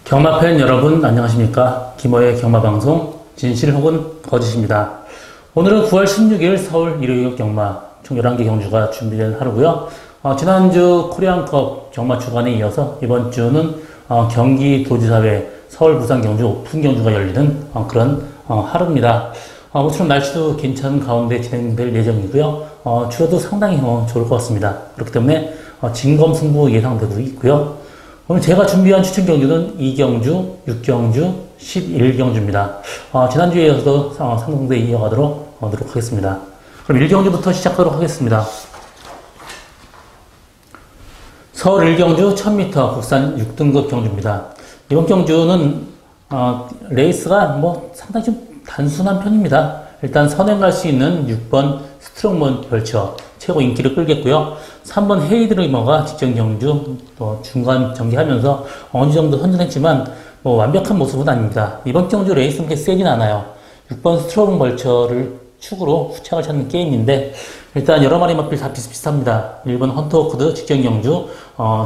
경마팬 여러분 안녕하십니까? 김호의 경마방송 진실 혹은 거짓입니다. 오늘은 9월 16일 서울 1호 경마 총 11개 경주가 준비된 하루고요. 지난주 코리안컵 경마 주간에 이어서 이번 주는 경기도지사회 서울 부산 경주 오픈 경주가 열리는 그런 하루입니다. 모처럼 날씨도 괜찮은 가운데 진행될 예정이고요. 주로도 상당히 좋을 것 같습니다. 그렇기 때문에 진검승부 예상되고 있고요. 오늘 제가 준비한 추천 경주는 2경주, 6경주, 11경주입니다. 지난주에 이어서 상승대 이어가도록 하겠습니다. 그럼 1경주부터 시작하도록 하겠습니다. 서울 1경주 1000m 국산 6등급 경주입니다. 이번 경주는 레이스가 상당히 좀 단순한 편입니다. 일단 선행 갈 수 있는 6번 스트롱먼 벌처 최고 인기를 끌겠고요. 3번 헤이드리머가 직전 경주 또 중간 전개하면서 어느 정도 선전했지만 완벽한 모습은 아닙니다. 이번 경주 레이스는 그렇게 세진 않아요. 6번 스트롱 벌처를 축으로 후착을 찾는 게임인데 일단 여러 마리 마필 다 비슷비슷합니다. 1번 헌터워크드 직전 경주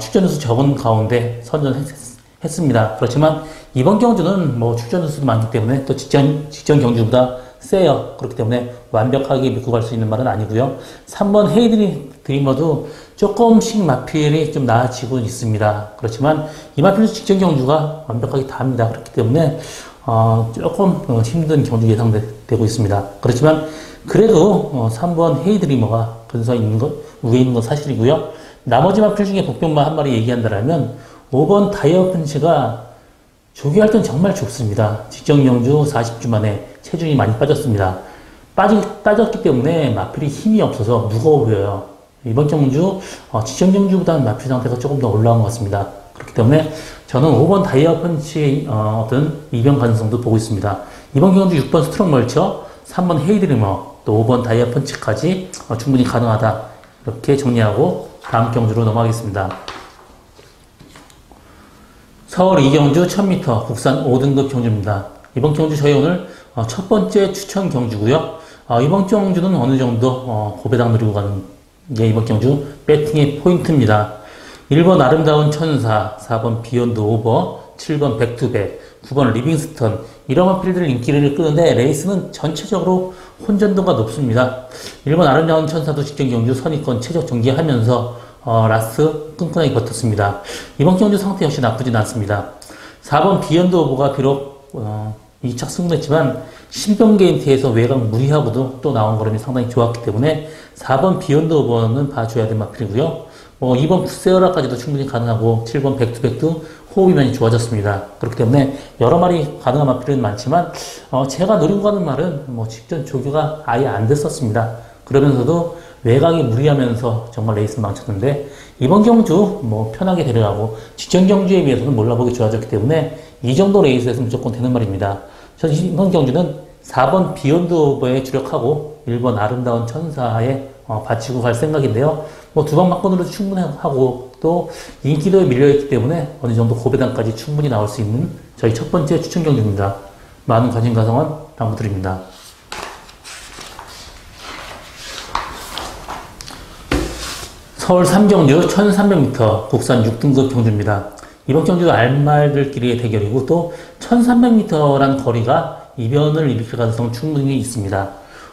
출전수 적은 가운데 선전했습니다. 그렇지만 이번 경주는 출전수도 많기 때문에 또 직전 경주보다 세요. 그렇기 때문에 완벽하게 믿고 갈 수 있는 말은 아니고요. 3번 헤이드리머도 조금씩 마필이 좀 나아지고 있습니다. 그렇지만 이 마필도 직전 경주가 완벽하게 다합니다. 그렇기 때문에 조금 힘든 경주 예상되고 있습니다. 그렇지만 그래도 3번 헤이드리머가 근소에 있는 것, 위에 있는 건 사실이고요. 나머지 마필 중에 복병만 한 마리 얘기한다면 5번 다이어 펀치가 조기할 땐 정말 좋습니다. 직전 경주 40주 만에 체중이 많이 빠졌습니다. 빠졌기 때문에 마필이 힘이 없어서 무거워 보여요. 이번 경주 직전 경주보다는 마필 상태가 조금 더 올라온 것 같습니다. 그렇기 때문에 저는 5번 다이어 펀치의 어떤 이변 가능성도 보고 있습니다. 이번 경주 6번 스트롱 멀처, 3번 헤이드리머, 또 5번 다이어 펀치까지 충분히 가능하다. 이렇게 정리하고 다음 경주로 넘어가겠습니다. 서울 2경주 1000m 국산 5등급 경주입니다. 이번 경주 저희 오늘 첫 번째 추천 경주고요. 이번 경주는 어느 정도 고배당 누리고 가는 게 이번 경주 배팅의 포인트입니다. 1번 아름다운 천사, 4번 비욘드 오버, 7번 백투백, 9번 리빙스턴 이런 마필들 인기를 끄는데 레이스는 전체적으로 혼전도가 높습니다. 1번 아름다운 천사도 직전 경주 선의권 최적 전개하면서 라스트 끈끈하게 버텼습니다. 이번 경주 상태 역시 나쁘진 않습니다. 4번 비욘드 오버가 비록 2착 승부했지만 신병 게임트에서 외곽 무리하고도 또 나온 걸음이 상당히 좋았기 때문에 4번 비욘드 오버는 봐줘야 될 마필이고요. 2번 푸세어라까지도 충분히 가능하고 7번 백투백도 호흡이 많이 좋아졌습니다. 그렇기 때문에 여러 마리 가능한 마필은 많지만 제가 노리고 가는 말은 직전 조교가 아예 안 됐었습니다. 그러면서도 외곽이 무리하면서 정말 레이스 망쳤는데 이번 경주 편하게 데려가고 직전 경주에 비해서는 몰라보기 좋아졌기 때문에 이 정도 레이스에서 무조건 되는 말입니다. 저는 이번 경주는 4번 비욘드 오버에 주력하고 1번 아름다운 천사에 바치고 갈 생각인데요. 두 방 막건으로도 충분하고 또 인기도에 밀려있기 때문에 어느 정도 고배당까지 충분히 나올 수 있는 저희 첫 번째 추천 경주입니다. 많은 관심과 성원 당부드립니다. 서울 3경주 1300m 국산 6등급 경주입니다. 이번 경주도 알말들끼리의 대결이고 또 1300m란 거리가 이변을 일으킬 가능성은 충분히 있습니다.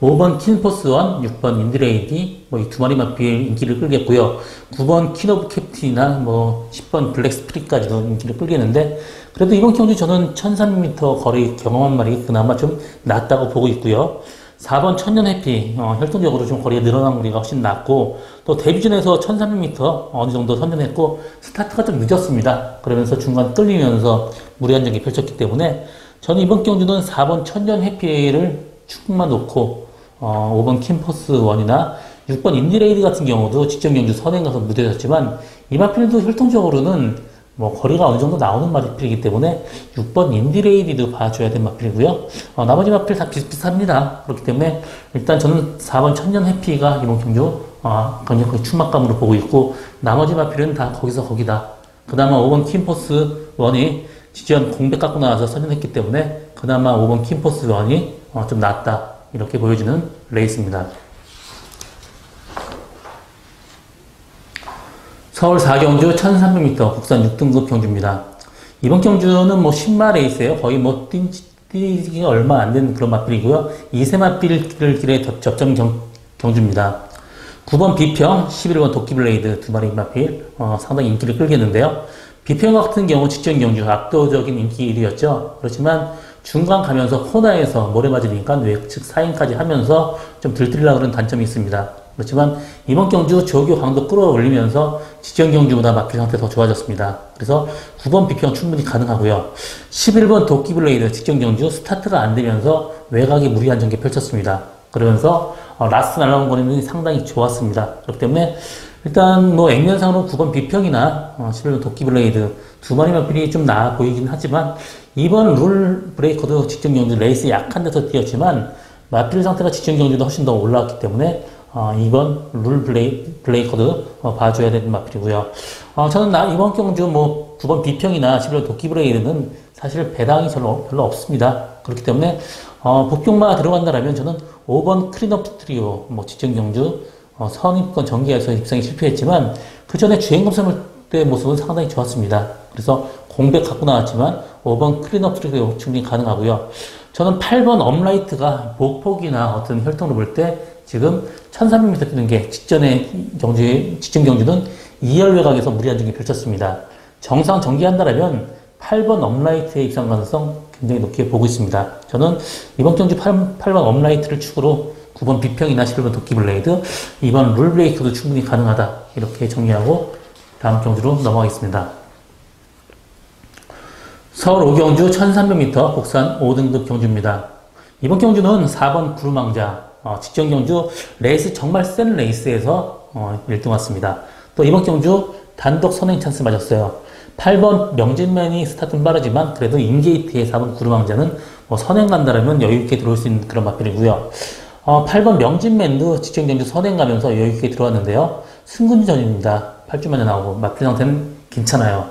5번 킨포스1, 6번 인디레이디 이 두 마리 마필 인기를 끌겠고요. 9번 킨오브 캡틴이나 10번 블랙 스프릿까지도 인기를 끌겠는데 그래도 이번 경주 저는 1300m 거리 경험한 말이 그나마 좀 낫다고 보고 있고요. 4번 천년 해피 혈통적으로 좀 거리가 늘어난 거리가 훨씬 낫고 또 데뷔전에서 1300m 어느 정도 선전했고 스타트가 좀 늦었습니다. 그러면서 중간 끌리면서 무리한 적이 펼쳤기 때문에 저는 이번 경주는 4번 천년 해피를 축만 놓고 5번 킴포스 1이나 6번 인디레이드 같은 경우도 직전 경주 선행 가서 무대졌지만 이 마필도 혈통적으로는 거리가 어느 정도 나오는 마필이기 때문에 6번 인디레이디도 봐줘야 될 마필이고요. 나머지 마필 다 비슷비슷합니다. 그렇기 때문에 일단 저는 4번 천년 해피가 이번 경주 강력하게 충막감으로 보고 있고 나머지 마필은 다 거기서 거기다. 그나마 5번 킴포스 1이 직전 공백 갖고 나와서 선전했기 때문에 그나마 5번 킴포스 1이 좀 낫다. 이렇게 보여지는 레이스입니다. 서울 4경주 1300m 국산 6등급 경주입니다. 이번 경주는 뭐 10마 레이스예요. 거의 뭐 뛰기가 얼마 안 된 그런 마필이고요. 2세마 길의 접전 경주입니다. 9번 비평, 11번 도끼블레이드 두 마리 마필 상당히 인기를 끌겠는데요. 비평 같은 경우 직전 경주 압도적인 인기 1위였죠. 그렇지만 중간 가면서 코너에서 모래 맞으니까 외측 사인까지 하면서 좀 들뜨리려고 그런 단점이 있습니다. 그렇지만 이번 경주 조교 강도 끌어올리면서 직전 경주보다 마필 상태 더 좋아졌습니다. 그래서 9번 비평 충분히 가능하고요. 11번 도끼블레이드 직전 경주 스타트가 안 되면서 외곽에 무리한 전개 펼쳤습니다. 그러면서 라스트 날라온 거리는 상당히 좋았습니다. 그렇기 때문에 일단 뭐 액면상으로 9번 비평이나 11번 도끼블레이드 두 마리 마필이 좀 나아 보이긴 하지만 이번 룰 브레이커도 직전 경주 레이스 약한 데서 뛰었지만 마필 상태가 직전 경주도 훨씬 더 올라왔기 때문에 이번 룰 브레이커도 봐줘야 되는 마필이고요. 저는 이번 경주 뭐 9번 비평이나 11번 도끼블레이드는 사실 배당이 별로 없습니다. 그렇기 때문에 복경마가 들어간다라면 저는 5번 크리너프 트리오 뭐 직전 경주 선입권 전개에서 입상이 실패했지만 그 전에 주행검사 때 모습은 상당히 좋았습니다. 그래서 공백 갖고 나왔지만 5번 크리너프 트리오 충분히 가능하고요. 저는 8번 업라이트가 보폭이나 어떤 혈통으로 볼 때 지금 1300m 뛰는 게 직전 경주는 2열 외곽에서 무리한 중에 펼쳤습니다. 정상 전개한다라면 8번 업라이트의 입상 가능성 굉장히 높게 보고 있습니다. 저는 이번 경주 8번 업라이트를 축으로 9번 비평이나 11번 도끼블레이드, 2번 룰브레이크도 충분히 가능하다. 이렇게 정리하고 다음 경주로 넘어가겠습니다. 서울 5경주 1300m 국산 5등급 경주입니다. 이번 경주는 4번 구루망자, 직전 경주 레이스 정말 센 레이스에서 1등 왔습니다. 또 이번 경주 단독 선행 찬스 맞았어요. 8번 명진맨이 스타트는 빠르지만 그래도 인게이트의 4번 구루망자는 선행 간다라면 여유있게 들어올 수 있는 그런 마필이고요. 8번 명진맨도 직전 경주 선행 가면서 여유있게 들어왔는데요. 승군전입니다. 8주 만에 나오고 마필 상태는 괜찮아요.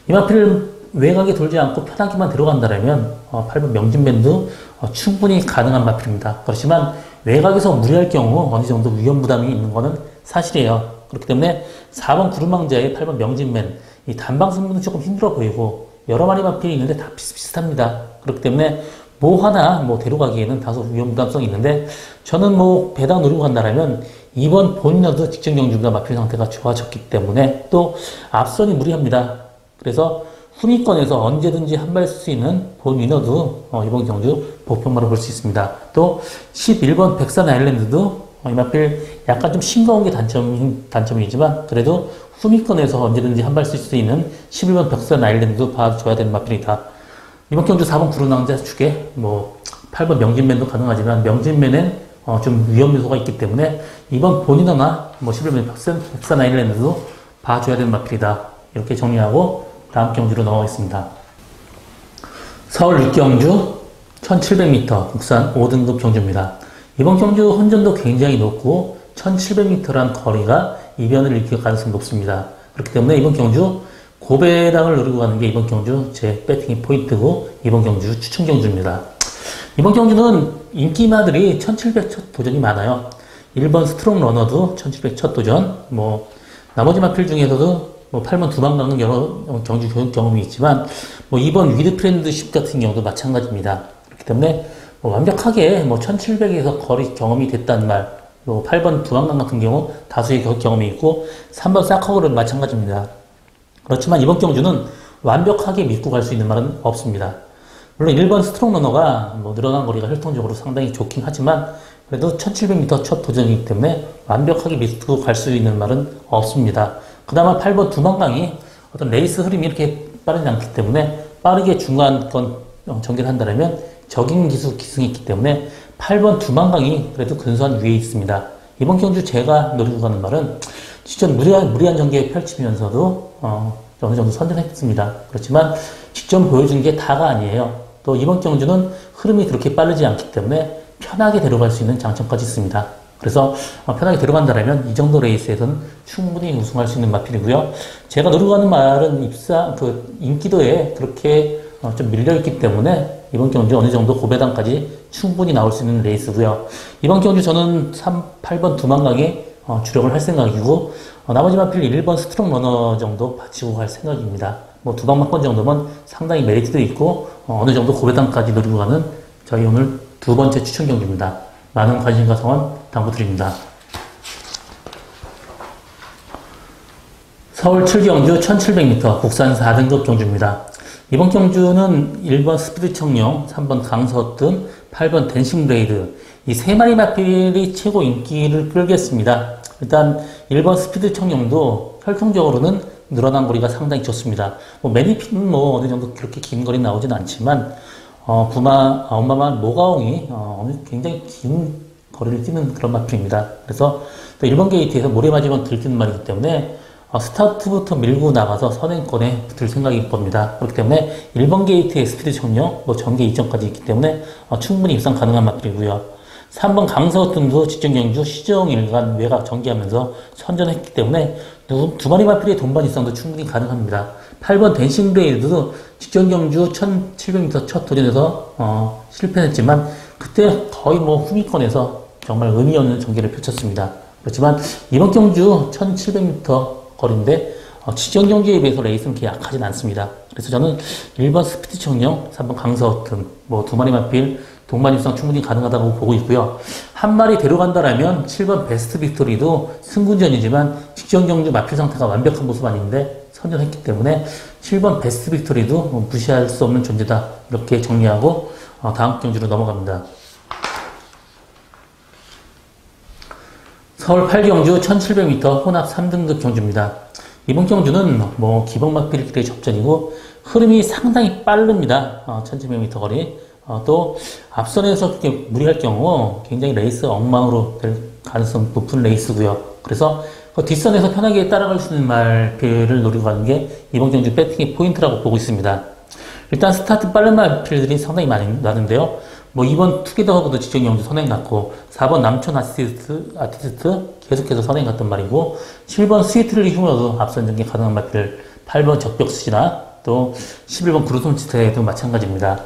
이 마필을 외곽에 돌지 않고 편하게만 들어간다라면 8번 명진맨도 충분히 가능한 마필입니다. 그렇지만 외곽에서 무리할 경우 어느 정도 위험 부담이 있는 것은 사실이에요. 그렇기 때문에 4번 구루망자의 8번 명진맨 이 단방 승부는 조금 힘들어 보이고 여러 마리 마필이 있는데 다 비슷비슷합니다. 그렇기 때문에 뭐 하나 데려가기에는 다소 위험 부담성이 있는데 저는 뭐 배당 노리고 간다라면 이번 본인어도 직전 경주보다 마필 상태가 좋아졌기 때문에 또 앞선이 무리합니다. 그래서 후미권에서 언제든지 한 발 쓸 수 있는 본 위너도 이번 경주 보평마로 볼 수 있습니다. 또 11번 백산 아일랜드도 이 마필 약간 좀 싱거운 게 단점이지만 그래도 후미권에서 언제든지 한 발 쓸 수 있는 11번 백산 아일랜드도 봐줘야 되는 마필이다. 이번 경주 4번 구루망자 축에 8번 명진맨도 가능하지만 명진맨엔 좀 위험 요소가 있기 때문에 이번 본인어나 11번 백산 아일랜드도 봐줘야 되는 마필이다. 이렇게 정리하고 다음 경주로 넘어가겠습니다. 서울 6경주 1700m 국산 5등급 경주입니다. 이번 경주 혼전도 굉장히 높고 1700m란 거리가 이변을 일으킬 가능성이 높습니다. 그렇기 때문에 이번 경주 고배당을 노리고 가는 게 이번 경주 제 배팅이 포인트고 이번 경주 추천 경주입니다. 이번 경주는 인기마들이 1700 첫 도전이 많아요. 1번 스트롱 러너도 1700 첫 도전, 나머지 마필 중에서도 8번 두방 가는 여러 경주 경험이 있지만 2번 위드 프렌드십 같은 경우도 마찬가지입니다. 그렇기 때문에 완벽하게 1700에서 거리 경험이 됐다는 말, 8번 두방강 같은 경우 다수의 경험이 있고 3번 사커글은 마찬가지입니다. 그렇지만 이번 경주는 완벽하게 믿고 갈 수 있는 말은 없습니다. 물론 1번 스트롱 러너가 늘어난 거리가 혈통적으로 상당히 좋긴 하지만 그래도 1700m 첫 도전이기 때문에 완벽하게 믿고 갈 수 있는 말은 없습니다. 그나마 8번 두만강이 어떤 레이스 흐름이 이렇게 빠르지 않기 때문에 빠르게 중간권 전개를 한다면 적인 기승이 있기 때문에 8번 두만강이 그래도 근소한 위에 있습니다. 이번 경주 제가 노리고 가는 말은 직전 무리한 전개 펼치면서도 어느 정도 선전했습니다. 그렇지만 직전 보여준 게 다가 아니에요. 또 이번 경주는 흐름이 그렇게 빠르지 않기 때문에 편하게 데려갈 수 있는 장점까지 있습니다. 그래서 편하게 들어간다면 이 정도 레이스에서는 충분히 우승할 수 있는 마필이고요. 제가 노리고 가는 말은 인기도에 그렇게 좀 밀려있기 때문에 이번 경주 어느 정도 고배당까지 충분히 나올 수 있는 레이스고요. 이번 경주 저는 8번 두만강에 주력을 할 생각이고 나머지 마필 1번 스트롱 러너 정도 받치고 갈 생각입니다. 뭐 두 방만권 정도면 상당히 메리트도 있고 어느 정도 고배당까지 노리고 가는 저희 오늘 두 번째 추천 경기입니다. 많은 관심과 성원 당부드립니다. 서울 7경주 1700m 국산 4등급 경주입니다. 이번 경주는 1번 스피드 청룡, 3번 강서뜬, 8번 댄싱 브레이드 이 세 마리 마필이 최고 인기를 끌겠습니다. 일단 1번 스피드 청룡도 혈통적으로는 늘어난 거리가 상당히 좋습니다. 매니핀은 어느 정도 그렇게 긴 거리 나오진 않지만 엄마만 모가옹이 굉장히 긴 거리를 뛰는 그런 마필입니다. 그래서 또 1번 게이트에서 모래마지막 들뛰는 말이기 때문에 스타트부터 밀고 나가서 선행권에 붙을 생각일 겁니다. 그렇기 때문에 1번 게이트의 스피드 청룡, 전개 이전까지 있기 때문에 충분히 입상 가능한 마필이고요. 3번 강서뜬도 직전경주 시정일간 외곽 전개하면서 선전했기 때문에 두 마리 마필의 동반 입상도 충분히 가능합니다. 8번 댄싱 브레이드도 직전경주 1700m 첫 도전에서 실패했지만 그때 거의 후미권에서 정말 의미 없는 전개를 펼쳤습니다. 그렇지만 이번 경주 1700m 거리인데 직전 경기에 비해서 레이스는 그렇게 약하진 않습니다. 그래서 저는 1번 스피드 청룡, 3번 강서뜬 두 마리 마필 동반 입상 충분히 가능하다고 보고 있고요. 한 마리 데려간다라면 7번 베스트 빅토리도 승군전이지만 직전 경주 마필 상태가 완벽한 모습 아닌데 선전했기 때문에 7번 베스트 빅토리도 무시할 수 없는 존재다. 이렇게 정리하고 다음 경주로 넘어갑니다. 서울 8경주 1700m 혼합 3등급 경주입니다. 이번 경주는 기본 마필끼리 접전이고 흐름이 상당히 빠릅니다. 1700m 거리. 또 앞선에서 그렇게 무리할 경우 굉장히 레이스 엉망으로 될 가능성 높은 레이스고요. 그래서 뒷선에서 편하게 따라갈 수 있는 마필을 노리고 가는 게 이번 경주 배팅의 포인트라고 보고 있습니다. 일단 스타트 빠른 마필들이 상당히 많은데요. 2번 투게더 허브도 직전 경주 선행 갔고 4번 남촌 아티스트 계속해서 선행 갔단 말이고 7번 스위트를 휴머도 앞선 전개 가능한 마필 8번 적벽수지나 또 11번 구름선치태도 마찬가지입니다.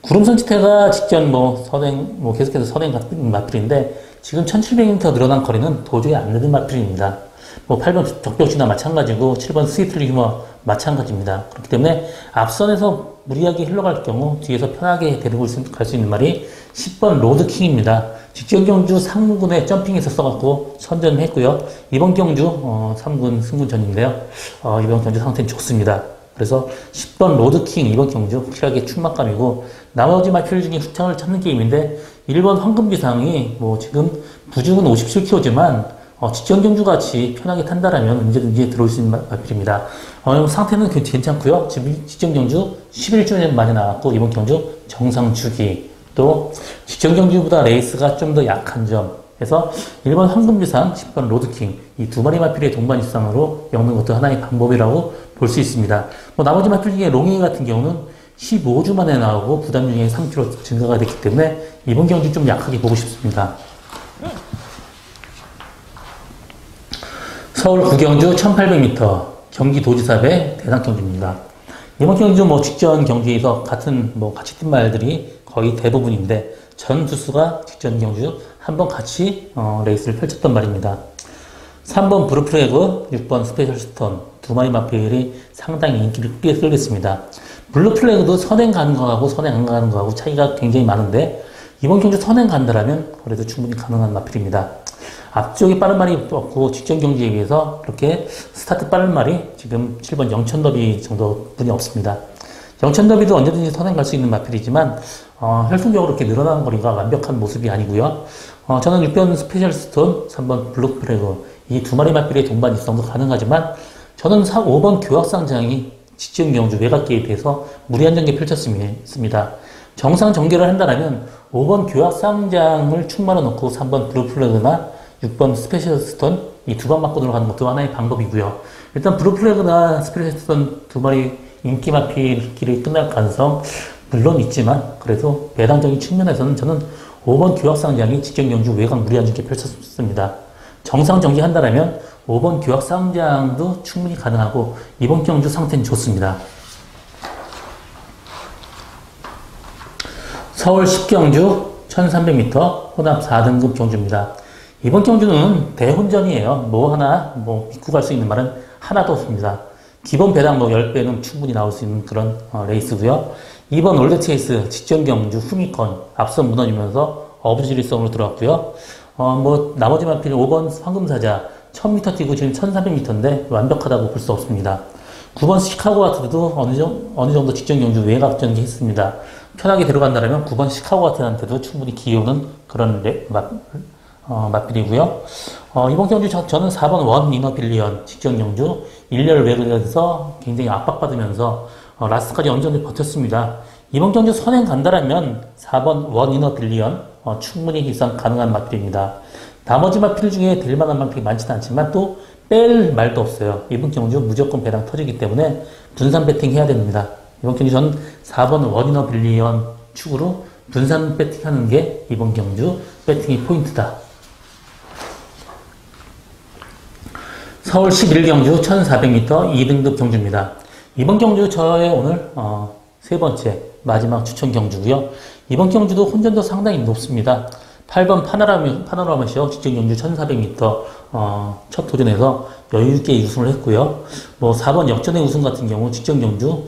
구름선치태가 직전 선행 계속해서 선행 같은 마필인데 지금 1700m 늘어난 거리는 도저히 안 되는 마필입니다. 8번 적벽수지나 마찬가지고 7번 스위트를 휴머 마찬가지입니다. 그렇기 때문에 앞선에서 무리하게 흘러갈 경우 뒤에서 편하게 데리고 갈 수 있는 말이 10번 로드킹입니다. 직전 경주 3군에 점핑해서 써갖고 선전을 했고요. 이번 경주 3군 승군전인데요. 이번 경주 상태는 좋습니다. 그래서 10번 로드킹 이번 경주 확실하게 출막감이고 나머지 마필 중에 후창을 찾는 게임인데 1번 황금비상이 지금 부중은 57kg지만 직전 경주 같이 편하게 탄다라면 언제든지 들어올 수 있는 마필입니다. 상태는 괜찮고요. 지금 직전 경주 11주년 만에 나왔고 이번 경주 정상 주기 또 직전 경주보다 레이스가 좀 더 약한 점 해서 1번 황금비상, 10번 로드킹 이 두 마리 마필의 동반 입상으로 엮는 것도 하나의 방법이라고 볼 수 있습니다. 나머지 마필 중에 롱이 같은 경우는 15주 만에 나오고 부담 중에 3kg 증가가 됐기 때문에 이번 경주 좀 약하게 보고 싶습니다. 서울 9경주 1800m 경기도지사배 대상경주입니다. 이번 경주 직전 경주에서 같이 뛴 말들이 거의 대부분인데 전 투수가 직전 경주 한번 같이 레이스를 펼쳤던 말입니다. 3번 브루플래그, 6번 스페셜 스톤 두 마리 마필이 상당히 인기를 끌겠습니다. 블루플래그도 선행 가는 거하고 선행 안 가는 거하고 차이가 굉장히 많은데 이번 경주 선행 간다라면 그래도 충분히 가능한 마필입니다. 앞쪽에 빠른 말이 없고 직전 경주에 비해서 그렇게 스타트 빠른 말이 지금 7번 영천더비 정도 분이 없습니다. 영천더비도 언제든지 선행 갈 수 있는 마필이지만 혈통적으로 이렇게 늘어나는 거리가 완벽한 모습이 아니고요. 저는 6번 스페셜 스톤, 3번 블루플래그 이 두 마리 마필의 동반 입성도 가능하지만 저는 5번 교학상장이 직전 경주 외곽계에 비해서 무리한 전개 펼쳤습니다. 정상 전개를 한다면 5번 교학상장을 충만해 놓고 3번 블루플래그나 6번 스페셜 스톤 이 두 방 맞고 들어가는 것도 하나의 방법이고요. 일단 블루플래그나 스페셜 스톤 두 마리 인기 마필끼리 끝날 가능성 물론 있지만 그래도 배당적인 측면에서는 저는 5번 교학상장이 직전 경주 외곽 무리한 전개 펼쳤습니다. 정상 전개한다면 5번 교학상장도 충분히 가능하고 이번 경주 상태는 좋습니다. 서울 10경주 1300m 혼합 4등급 경주입니다. 이번 경주는 대혼전이에요. 믿고 갈 수 있는 말은 하나도 없습니다. 기본 배당 뭐 10배는 충분히 나올 수 있는 그런 레이스고요. 2번 올드체이스 직전 경주 후미권 앞선 무너지면서 어부지리성으로 들어왔고요. 뭐 나머지 마필 5번 황금사자 1000m 뛰고 지금 1400m인데 완벽하다고 볼 수 없습니다. 9번 시카고 와트도 어느 정도 직전 경주 외곽 전개했습니다. 편하게 들어간다면 9번 시카고 와트한테도 충분히 기회오는 그런 마필이고요. 이번 경주 저는 4번 원 이너 빌리언 직전 경주 1열 외곽에서 굉장히 압박받으면서 라스트까지 어느 정도 버텼습니다. 이번 경주 선행 간다라면 4번 원 이너 빌리언 충분히 입상 가능한 마필입니다. 나머지 마필 중에 될 만한 마필이 많지는 않지만 또 뺄 말도 없어요. 이번 경주 무조건 배당 터지기 때문에 분산 배팅 해야 됩니다. 이번 경주 저는 4번 원 이너 빌리언 축으로 분산 배팅하는 게 이번 경주 배팅의 포인트다. 서울 11경주 1400m 2등급 경주입니다. 이번 경주 저의 오늘 세 번째 마지막 추천 경주고요. 이번 경주도 혼전도 상당히 높습니다. 8번 파노라마쇼 직전 경주 1400m 첫 도전에서 여유있게 우승을 했고요. 뭐 4번 역전의 우승 같은 경우 직전 경주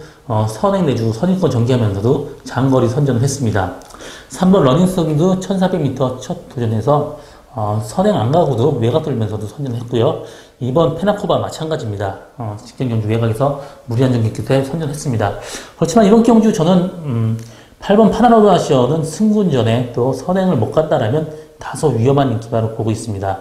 선행 내주 선행권 전개하면서도 장거리 선전을 했습니다. 3번 러닝스톤도 1400m 첫 도전에서 선행 안 가고도 외곽 돌면서도 선전했고요. 2번 페나코바 마찬가지입니다. 직전 경주 외곽에서 무리한 전개 끝에 선전했습니다. 그렇지만 이번 경주 저는 8번 파나로마시어는 승군전에 또 선행을 못 간다라면 다소 위험한 기바로 보고 있습니다.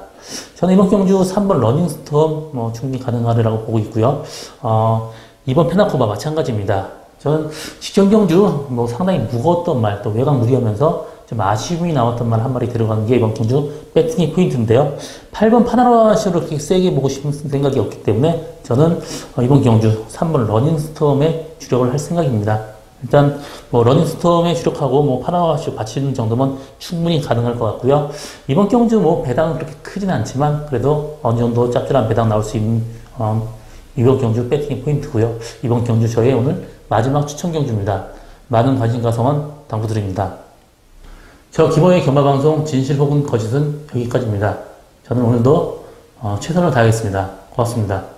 저는 이번 경주 3번 러닝스톰 충분히 가능하리라고 보고 있고요. 2번 페나코바 마찬가지입니다. 저는 직전 경주 상당히 무거웠던 말, 또 외곽 무리하면서 좀 아쉬움이 나왔던 말 한 마리 들어가는 게 이번 경주 배팅의 포인트인데요. 8번 파나로마시어를 그렇게 세게 보고 싶은 생각이 없기 때문에 저는 이번 경주 3번 러닝스톰에 주력을 할 생각입니다. 일단 러닝스톰에 주력하고 파나마쇼 받치는 정도면 충분히 가능할 것 같고요. 이번 경주 배당은 그렇게 크진 않지만 그래도 어느 정도 짭짤한 배당 나올 수 있는 이번 경주 배팅의 포인트고요. 이번 경주 저의 오늘 마지막 추천 경주입니다. 많은 관심과 성원 당부드립니다. 저 김호의 경마방송 진실 혹은 거짓은 여기까지입니다. 저는 오늘도 최선을 다하겠습니다. 고맙습니다.